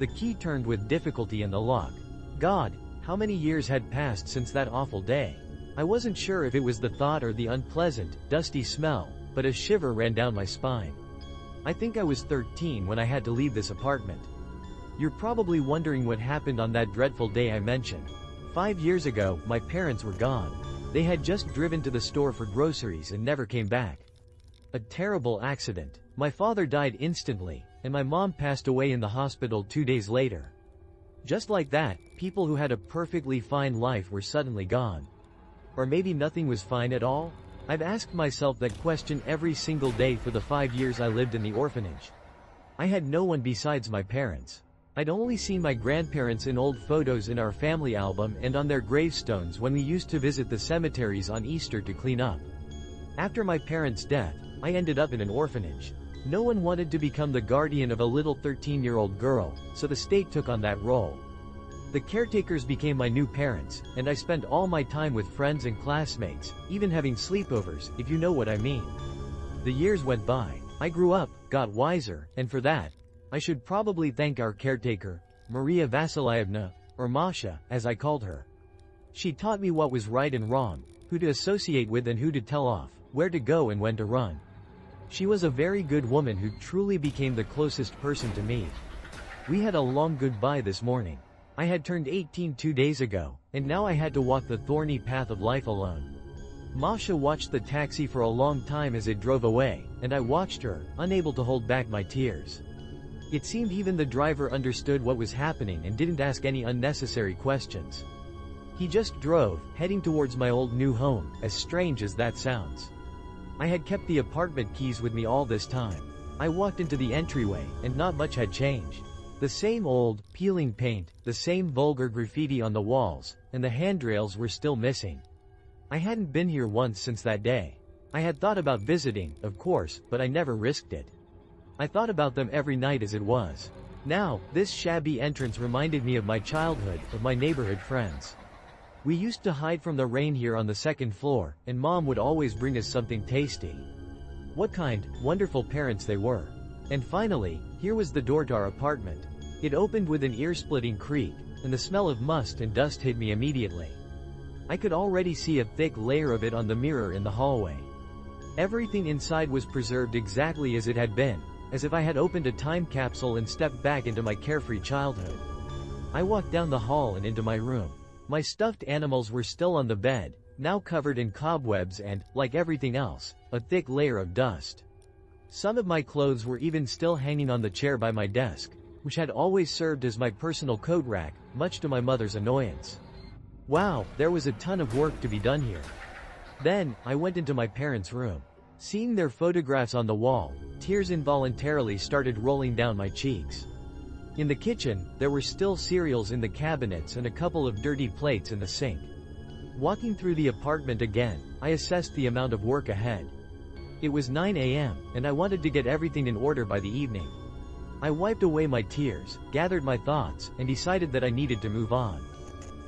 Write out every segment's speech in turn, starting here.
The key turned with difficulty in the lock. God, how many years had passed since that awful day? I wasn't sure if it was the thought or the unpleasant, dusty smell, but a shiver ran down my spine. I think I was 13 when I had to leave this apartment. You're probably wondering what happened on that dreadful day I mentioned. 5 years ago, my parents were gone. They had just driven to the store for groceries and never came back. A terrible accident. My father died instantly, and my mom passed away in the hospital 2 days later. Just like that, people who had a perfectly fine life were suddenly gone. Or maybe nothing was fine at all? I've asked myself that question every single day for the 5 years I lived in the orphanage. I had no one besides my parents. I'd only seen my grandparents in old photos in our family album and on their gravestones when we used to visit the cemeteries on Easter to clean up. After my parents' death, I ended up in an orphanage. No one wanted to become the guardian of a little 13-year-old girl, so the state took on that role. The caretakers became my new parents, and I spent all my time with friends and classmates, even having sleepovers, if you know what I mean. The years went by. I grew up, got wiser, and for that, I should probably thank our caretaker, Maria Vasilyevna, or Masha, as I called her. She taught me what was right and wrong, who to associate with and who to tell off, where to go and when to run. She was a very good woman who truly became the closest person to me. We had a long goodbye this morning. I had turned 18 2 days ago, and now I had to walk the thorny path of life alone. Masha watched the taxi for a long time as it drove away, and I watched her, unable to hold back my tears. It seemed even the driver understood what was happening and didn't ask any unnecessary questions. He just drove, heading towards my old new home, as strange as that sounds. I had kept the apartment keys with me all this time. I walked into the entryway, and not much had changed. The same old, peeling paint, the same vulgar graffiti on the walls, and the handrails were still missing. I hadn't been here once since that day. I had thought about visiting, of course, but I never risked it. I thought about them every night as it was. Now, this shabby entrance reminded me of my childhood, of my neighborhood friends. We used to hide from the rain here on the second floor, and Mom would always bring us something tasty. What kind, wonderful parents they were. And finally, here was the door to our apartment. It opened with an ear-splitting creak, and the smell of must and dust hit me immediately. I could already see a thick layer of it on the mirror in the hallway. Everything inside was preserved exactly as it had been, as if I had opened a time capsule and stepped back into my carefree childhood. I walked down the hall and into my room. My stuffed animals were still on the bed, now covered in cobwebs and, like everything else, a thick layer of dust. Some of my clothes were even still hanging on the chair by my desk, which had always served as my personal coat rack, much to my mother's annoyance. Wow, there was a ton of work to be done here. Then, I went into my parents' room. Seeing their photographs on the wall, tears involuntarily started rolling down my cheeks. In the kitchen, there were still cereals in the cabinets and a couple of dirty plates in the sink. Walking through the apartment again, I assessed the amount of work ahead. It was 9 a.m., and I wanted to get everything in order by the evening. I wiped away my tears, gathered my thoughts, and decided that I needed to move on.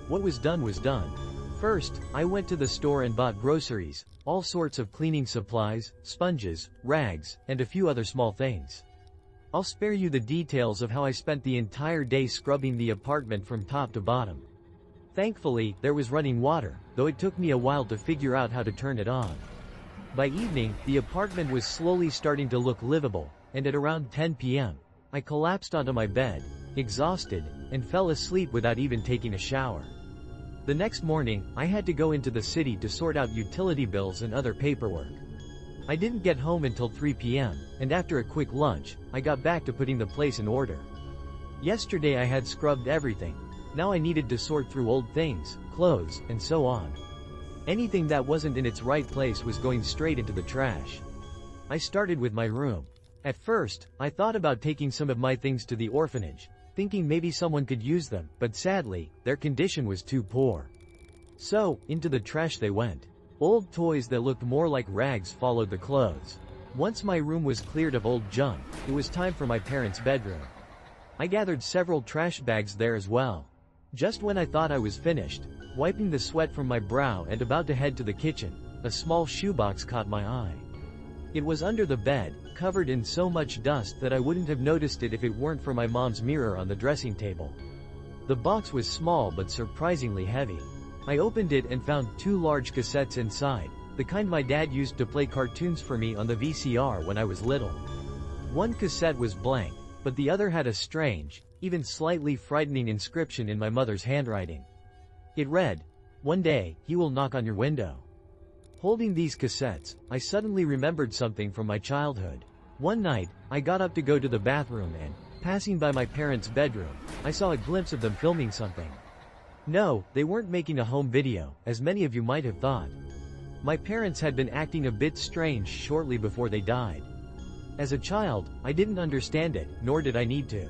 What was done was done. First, I went to the store and bought groceries, all sorts of cleaning supplies, sponges, rags, and a few other small things. I'll spare you the details of how I spent the entire day scrubbing the apartment from top to bottom. Thankfully, there was running water, though it took me a while to figure out how to turn it on. By evening, the apartment was slowly starting to look livable, and at around 10 p.m., I collapsed onto my bed, exhausted, and fell asleep without even taking a shower. The next morning, I had to go into the city to sort out utility bills and other paperwork. I didn't get home until 3 p.m., and after a quick lunch, I got back to putting the place in order. Yesterday I had scrubbed everything. Now I needed to sort through old things, clothes, and so on. Anything that wasn't in its right place was going straight into the trash. I started with my room. At first, I thought about taking some of my things to the orphanage, thinking maybe someone could use them, but sadly, their condition was too poor. So, into the trash they went. Old toys that looked more like rags followed the clothes. Once my room was cleared of old junk, it was time for my parents' bedroom. I gathered several trash bags there as well. Just when I thought I was finished, wiping the sweat from my brow and about to head to the kitchen, a small shoebox caught my eye. It was under the bed, covered in so much dust that I wouldn't have noticed it if it weren't for my mom's mirror on the dressing table. The box was small but surprisingly heavy. I opened it and found 2 large cassettes inside, the kind my dad used to play cartoons for me on the VCR when I was little. One cassette was blank, but the other had a strange, even slightly frightening inscription in my mother's handwriting. It read, "One day, he will knock on your window." Holding these cassettes, I suddenly remembered something from my childhood. One night, I got up to go to the bathroom and, passing by my parents' bedroom, I saw a glimpse of them filming something. No, they weren't making a home video, as many of you might have thought. My parents had been acting a bit strange shortly before they died. As a child, I didn't understand it, nor did I need to.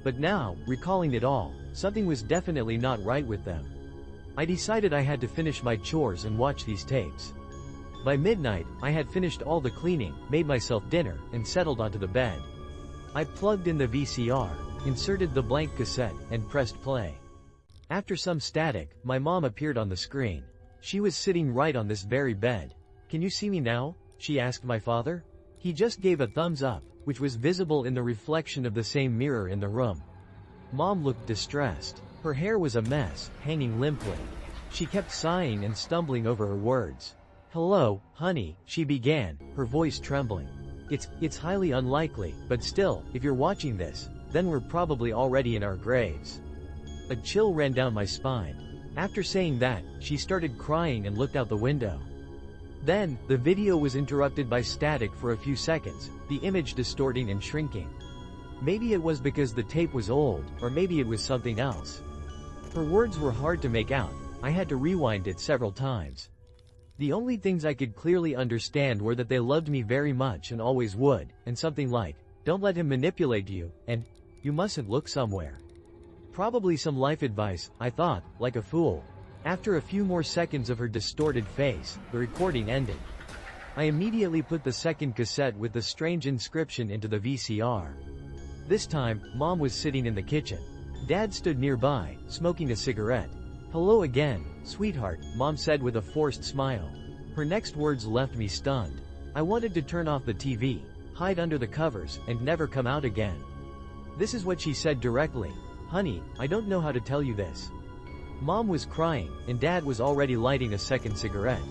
But now, recalling it all, something was definitely not right with them. I decided I had to finish my chores and watch these tapes. By midnight, I had finished all the cleaning, made myself dinner, and settled onto the bed. I plugged in the VCR, inserted the blank cassette, and pressed play. After some static, my mom appeared on the screen. She was sitting right on this very bed. "Can you see me now?" she asked my father. He just gave a thumbs up, which was visible in the reflection of the same mirror in the room. Mom looked distressed. Her hair was a mess, hanging limply. She kept sighing and stumbling over her words. "Hello, honey," she began, her voice trembling. It's highly unlikely, but still, if you're watching this, then we're probably already in our graves." A chill ran down my spine. After saying that, she started crying and looked out the window. Then, the video was interrupted by static for a few seconds, the image distorting and shrinking. Maybe it was because the tape was old, or maybe it was something else. Her words were hard to make out. I had to rewind it several times. The only things I could clearly understand were that they loved me very much and always would, and something like, "Don't let him manipulate you," and, "You mustn't look somewhere." Probably some life advice, I thought, like a fool. After a few more seconds of her distorted face, the recording ended. I immediately put the second cassette with the strange inscription into the VCR. This time, Mom was sitting in the kitchen. Dad stood nearby, smoking a cigarette. "Hello again, sweetheart," Mom said with a forced smile. Her next words left me stunned. I wanted to turn off the TV, hide under the covers, and never come out again. This is what she said directly. "Honey, I don't know how to tell you this." Mom was crying, and Dad was already lighting a second cigarette.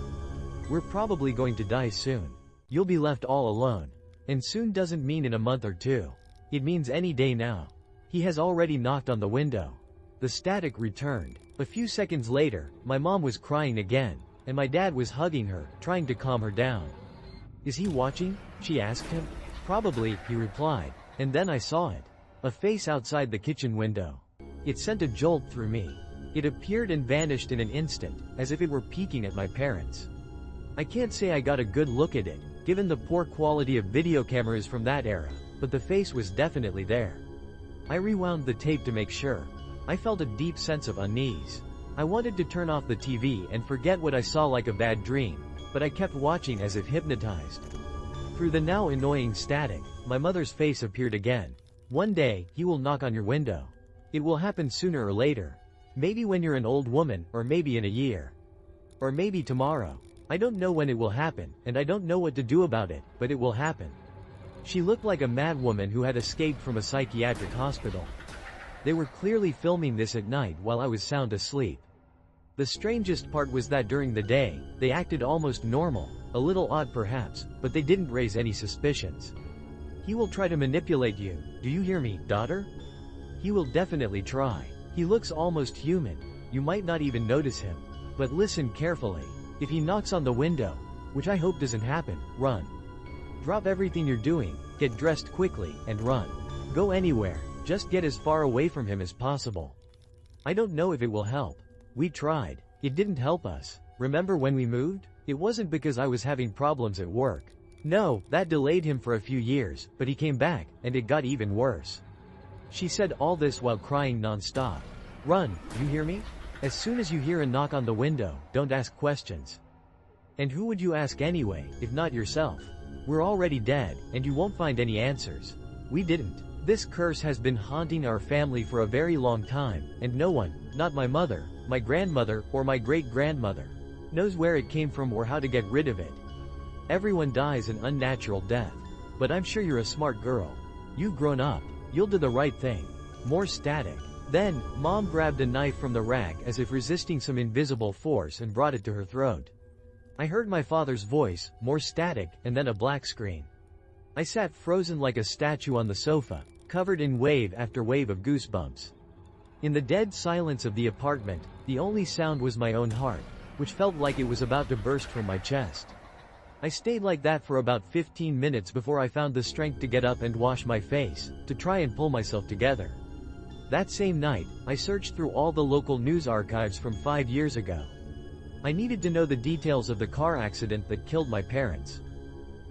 "We're probably going to die soon. You'll be left all alone. And soon doesn't mean in a month or 2. It means any day now. He has already knocked on the window." The static returned. A few seconds later, my mom was crying again, and my dad was hugging her, trying to calm her down. "Is he watching?" she asked him. "Probably," he replied, and then I saw it. A face outside the kitchen window. It sent a jolt through me. It appeared and vanished in an instant, as if it were peeking at my parents. I can't say I got a good look at it, given the poor quality of video cameras from that era, but the face was definitely there. I rewound the tape to make sure. I felt a deep sense of unease. I wanted to turn off the TV and forget what I saw like a bad dream, but I kept watching as if hypnotized. Through the now annoying static, my mother's face appeared again. "One day, he will knock on your window. It will happen sooner or later. Maybe when you're an old woman, or maybe in a year. Or maybe tomorrow. I don't know when it will happen, and I don't know what to do about it, but it will happen." She looked like a mad woman who had escaped from a psychiatric hospital. They were clearly filming this at night while I was sound asleep. The strangest part was that during the day, they acted almost normal, a little odd perhaps, but they didn't raise any suspicions. "He will try to manipulate you, do you hear me, daughter? He will definitely try. He looks almost human. You might not even notice him. But listen carefully. If he knocks on the window, which I hope doesn't happen, run. Drop everything you're doing, get dressed quickly, and run. Go anywhere, just get as far away from him as possible. I don't know if it will help. We tried. It didn't help us. Remember when we moved? It wasn't because I was having problems at work. No, that delayed him for a few years, but he came back, and it got even worse." She said all this while crying non-stop. "Run, you hear me? As soon as you hear a knock on the window, don't ask questions. And who would you ask anyway, if not yourself? We're already dead, and you won't find any answers. We didn't. This curse has been haunting our family for a very long time, and no one, not my mother, my grandmother, or my great-grandmother, knows where it came from or how to get rid of it. Everyone dies an unnatural death. But I'm sure you're a smart girl. You've grown up. You'll do the right thing. More static. Then, Mom grabbed a knife from the rack as if resisting some invisible force and brought it to her throat. I heard my father's voice, more static, and then a black screen. I sat frozen like a statue on the sofa, covered in wave after wave of goosebumps. In the dead silence of the apartment, the only sound was my own heart, which felt like it was about to burst from my chest. I stayed like that for about 15 minutes before I found the strength to get up and wash my face, to try and pull myself together. That same night, I searched through all the local news archives from 5 years ago. I needed to know the details of the car accident that killed my parents.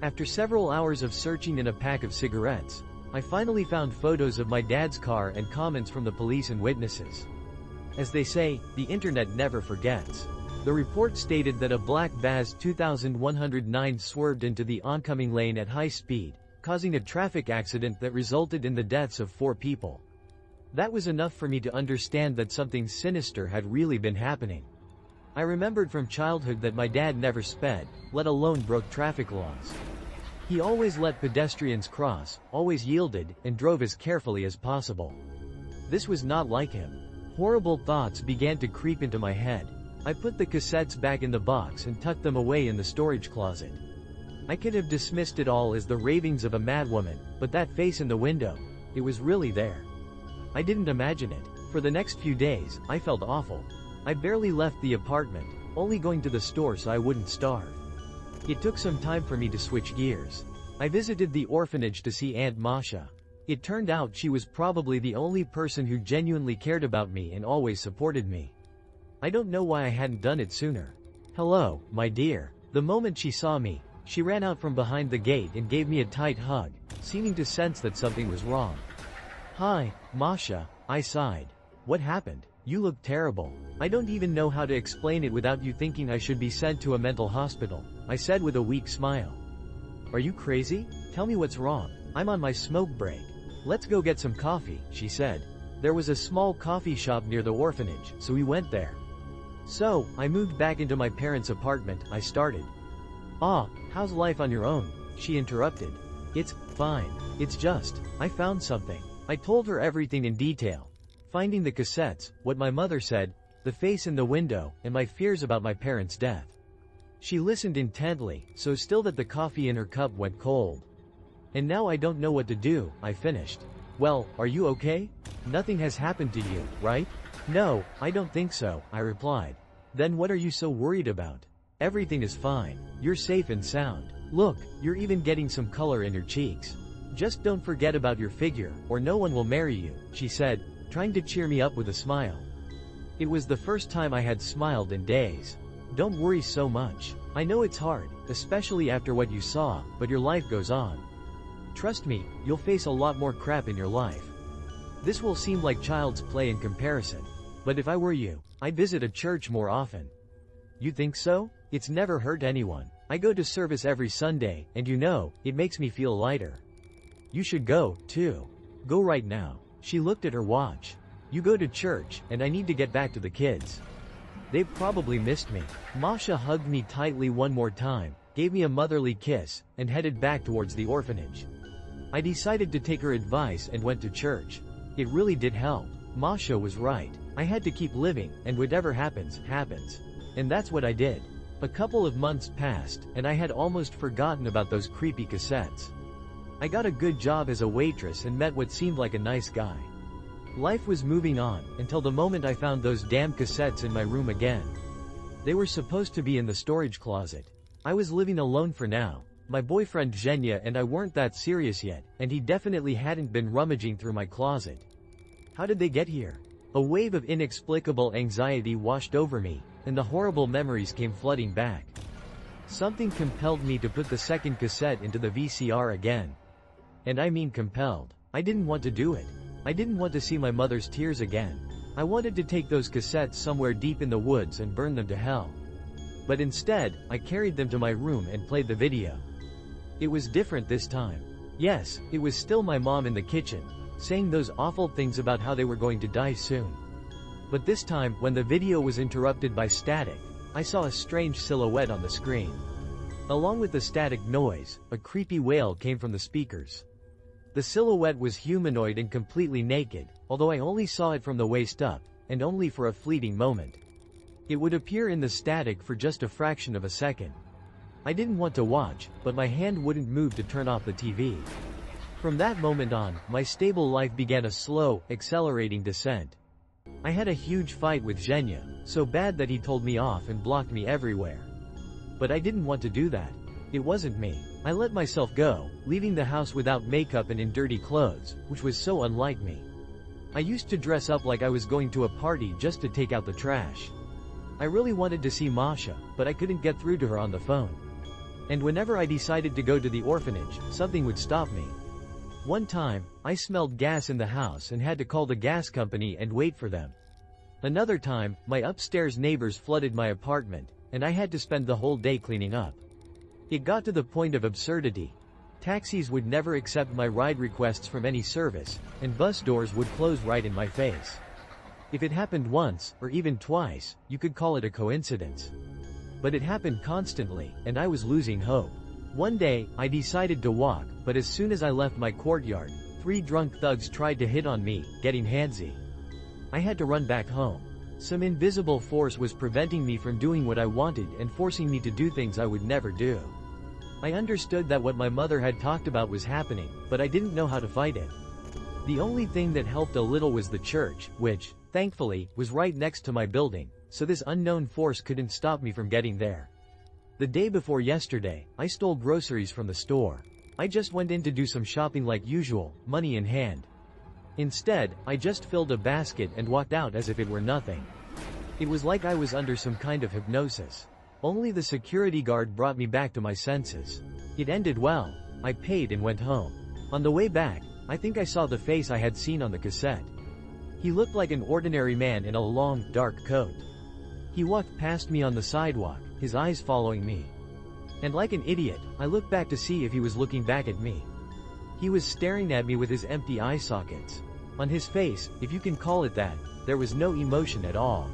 After several hours of searching in a pack of cigarettes, I finally found photos of my dad's car and comments from the police and witnesses. As they say, the internet never forgets. The report stated that a black Vaz 2109 swerved into the oncoming lane at high speed, causing a traffic accident that resulted in the deaths of 4 people. That was enough for me to understand that something sinister had really been happening. I remembered from childhood that my dad never sped, let alone broke traffic laws. He always let pedestrians cross, always yielded, and drove as carefully as possible. This was not like him. Horrible thoughts began to creep into my head. I put the cassettes back in the box and tucked them away in the storage closet. I could have dismissed it all as the ravings of a madwoman, but that face in the window, it was really there. I didn't imagine it. For the next few days, I felt awful. I barely left the apartment, only going to the store so I wouldn't starve. It took some time for me to switch gears. I visited the orphanage to see Aunt Masha. It turned out she was probably the only person who genuinely cared about me and always supported me. I don't know why I hadn't done it sooner. "Hello, my dear." The moment she saw me, she ran out from behind the gate and gave me a tight hug, seeming to sense that something was wrong. "Hi, Masha," I sighed. "What happened? You look terrible. I don't even know how to explain it without you thinking I should be sent to a mental hospital," I said with a weak smile. "Are you crazy? Tell me what's wrong. I'm on my smoke break." "Let's go get some coffee," she said. There was a small coffee shop near the orphanage, so we went there. "So, I moved back into my parents' apartment," I started. "Ah, how's life on your own?" she interrupted. "It's fine. It's just, I found something." I told her everything in detail. Finding the cassettes, what my mother said, the face in the window, and my fears about my parents' death. She listened intently, so still that the coffee in her cup went cold. "And now I don't know what to do," I finished. "Well, are you okay? Nothing has happened to you, right?" "No, I don't think so," I replied. "Then what are you so worried about? Everything is fine. You're safe and sound. Look, you're even getting some color in your cheeks. Just don't forget about your figure, or no one will marry you," she said, trying to cheer me up with a smile. It was the first time I had smiled in days. "Don't worry so much. I know it's hard, especially after what you saw, but your life goes on. Trust me, you'll face a lot more crap in your life. This will seem like child's play in comparison. But if I were you, I'd visit a church more often." "You think so? It's never hurt anyone. I go to service every Sunday, and you know, it makes me feel lighter." "You should go, too. Go right now." She looked at her watch. "You go to church, and I need to get back to the kids. They've probably missed me." Masha hugged me tightly one more time, gave me a motherly kiss, and headed back towards the orphanage. I decided to take her advice and went to church. It really did help. Masha was right. I had to keep living, and whatever happens, happens. And that's what I did. A couple of months passed, and I had almost forgotten about those creepy cassettes. I got a good job as a waitress and met what seemed like a nice guy. Life was moving on, until the moment I found those damn cassettes in my room again. They were supposed to be in the storage closet. I was living alone for now. My boyfriend Zhenya and I weren't that serious yet, and he definitely hadn't been rummaging through my closet. How did they get here? A wave of inexplicable anxiety washed over me, and the horrible memories came flooding back. Something compelled me to put the second cassette into the VCR again. And I mean compelled. I didn't want to do it. I didn't want to see my mother's tears again. I wanted to take those cassettes somewhere deep in the woods and burn them to hell. But instead, I carried them to my room and played the video. It was different this time. Yes, it was still my mom in the kitchen, saying those awful things about how they were going to die soon. But this time, when the video was interrupted by static, I saw a strange silhouette on the screen. Along with the static noise, a creepy wail came from the speakers. The silhouette was humanoid and completely naked, although I only saw it from the waist up, and only for a fleeting moment. It would appear in the static for just a fraction of a second. I didn't want to watch, but my hand wouldn't move to turn off the TV. From that moment on, my stable life began a slow, accelerating descent. I had a huge fight with Zhenya, so bad that he told me off and blocked me everywhere. But I didn't want to do that. It wasn't me. I let myself go, leaving the house without makeup and in dirty clothes, which was so unlike me. I used to dress up like I was going to a party just to take out the trash. I really wanted to see Masha, but I couldn't get through to her on the phone. And whenever I decided to go to the orphanage, something would stop me. One time, I smelled gas in the house and had to call the gas company and wait for them. Another time, my upstairs neighbors flooded my apartment, and I had to spend the whole day cleaning up. It got to the point of absurdity. Taxis would never accept my ride requests from any service, and bus doors would close right in my face. If it happened once, or even twice, you could call it a coincidence. But it happened constantly, and I was losing hope. One day, I decided to walk, but as soon as I left my courtyard, 3 drunk thugs tried to hit on me, getting handsy. I had to run back home. Some invisible force was preventing me from doing what I wanted and forcing me to do things I would never do. I understood that what my mother had talked about was happening, but I didn't know how to fight it. The only thing that helped a little was the church, which, thankfully, was right next to my building, so this unknown force couldn't stop me from getting there. The day before yesterday, I stole groceries from the store. I just went in to do some shopping like usual, money in hand. Instead, I just filled a basket and walked out as if it were nothing. It was like I was under some kind of hypnosis. Only the security guard brought me back to my senses. It ended well. I paid and went home. On the way back, I think I saw the face I had seen on the cassette. He looked like an ordinary man in a long, dark coat. He walked past me on the sidewalk, his eyes following me. And like an idiot, I looked back to see if he was looking back at me. He was staring at me with his empty eye sockets. On his face, if you can call it that, there was no emotion at all.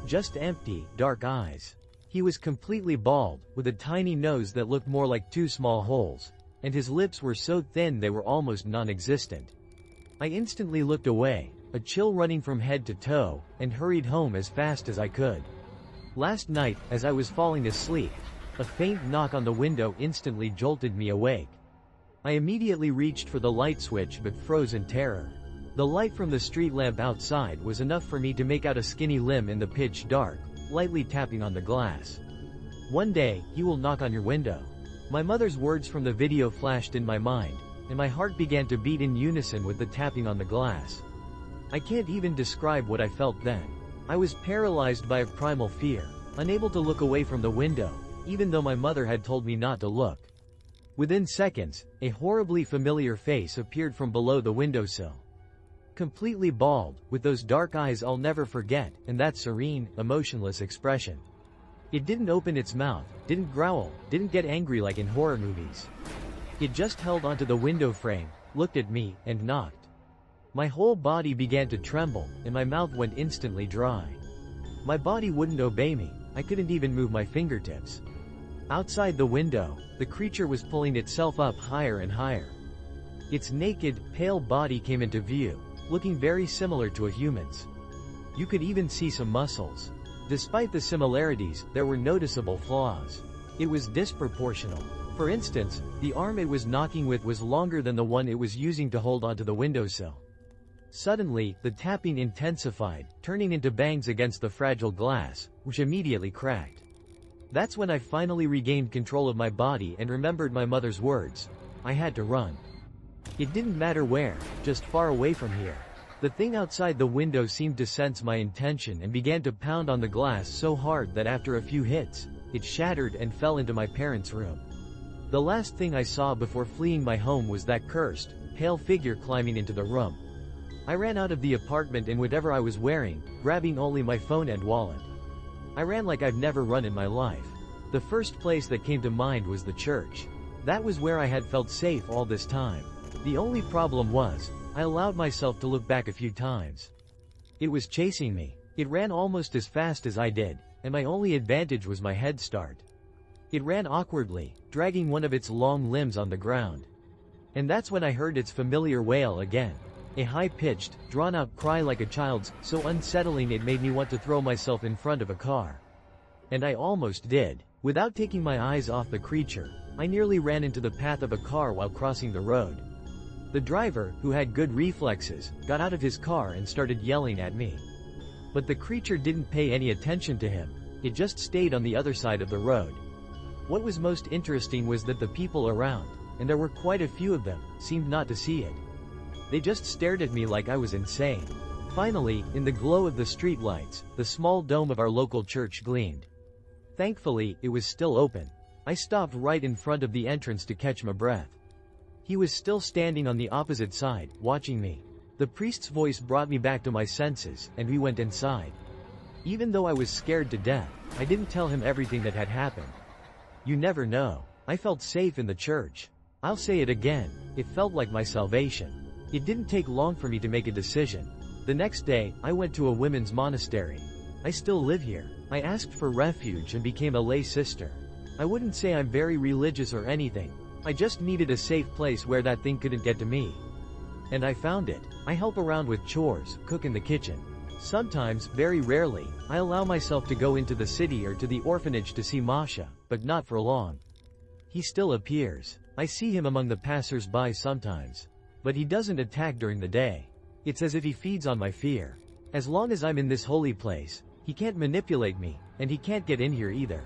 Just empty, dark eyes. He was completely bald, with a tiny nose that looked more like 2 small holes, and his lips were so thin they were almost non-existent. I instantly looked away, a chill running from head to toe, and hurried home as fast as I could. Last night, as I was falling asleep, a faint knock on the window instantly jolted me awake. I immediately reached for the light switch but froze in terror. The light from the street lamp outside was enough for me to make out a skinny limb in the pitch dark, lightly tapping on the glass. One day, he will knock on your window. My mother's words from the video flashed in my mind, and my heart began to beat in unison with the tapping on the glass. I can't even describe what I felt then. I was paralyzed by a primal fear, unable to look away from the window, even though my mother had told me not to look. Within seconds, a horribly familiar face appeared from below the windowsill. Completely bald, with those dark eyes I'll never forget, and that serene, emotionless expression. It didn't open its mouth, didn't growl, didn't get angry like in horror movies. It just held onto the window frame, looked at me, and knocked. My whole body began to tremble, and my mouth went instantly dry. My body wouldn't obey me, I couldn't even move my fingertips. Outside the window, the creature was pulling itself up higher and higher. Its naked, pale body came into view, looking very similar to a human's. You could even see some muscles. Despite the similarities, there were noticeable flaws. It was disproportional. For instance, the arm it was knocking with was longer than the one it was using to hold onto the windowsill. Suddenly, the tapping intensified, turning into bangs against the fragile glass, which immediately cracked. That's when I finally regained control of my body and remembered my mother's words. I had to run. It didn't matter where, just far away from here. The thing outside the window seemed to sense my intention and began to pound on the glass so hard that after a few hits, it shattered and fell into my parents' room. The last thing I saw before fleeing my home was that cursed, pale figure climbing into the room. I ran out of the apartment in whatever I was wearing, grabbing only my phone and wallet. I ran like I've never run in my life. The first place that came to mind was the church. That was where I had felt safe all this time. The only problem was, I allowed myself to look back a few times. It was chasing me. It ran almost as fast as I did, and my only advantage was my head start. It ran awkwardly, dragging one of its long limbs on the ground. And that's when I heard its familiar wail again. A high-pitched, drawn-out cry like a child's, so unsettling it made me want to throw myself in front of a car. And I almost did. Without taking my eyes off the creature, I nearly ran into the path of a car while crossing the road. The driver, who had good reflexes, got out of his car and started yelling at me. But the creature didn't pay any attention to him. It just stayed on the other side of the road. What was most interesting was that the people around, and there were quite a few of them, seemed not to see it. They just stared at me like I was insane. Finally, in the glow of the streetlights, the small dome of our local church gleamed. Thankfully, it was still open. I stopped right in front of the entrance to catch my breath. He was still standing on the opposite side, watching me. The priest's voice brought me back to my senses, and we went inside. Even though I was scared to death, I didn't tell him everything that had happened. You never know. I felt safe in the church. I'll say it again, it felt like my salvation. It didn't take long for me to make a decision. The next day, I went to a women's monastery. I still live here. I asked for refuge and became a lay sister. I wouldn't say I'm very religious or anything. I just needed a safe place where that thing couldn't get to me. And I found it. I help around with chores, cook in the kitchen. Sometimes, very rarely, I allow myself to go into the city or to the orphanage to see Masha, but not for long. He still appears. I see him among the passers-by sometimes. But he doesn't attack during the day. It's as if he feeds on my fear. As long as I'm in this holy place, he can't manipulate me, and he can't get in here either.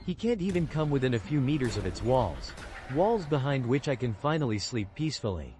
He can't even come within a few meters of its walls. Walls behind which I can finally sleep peacefully.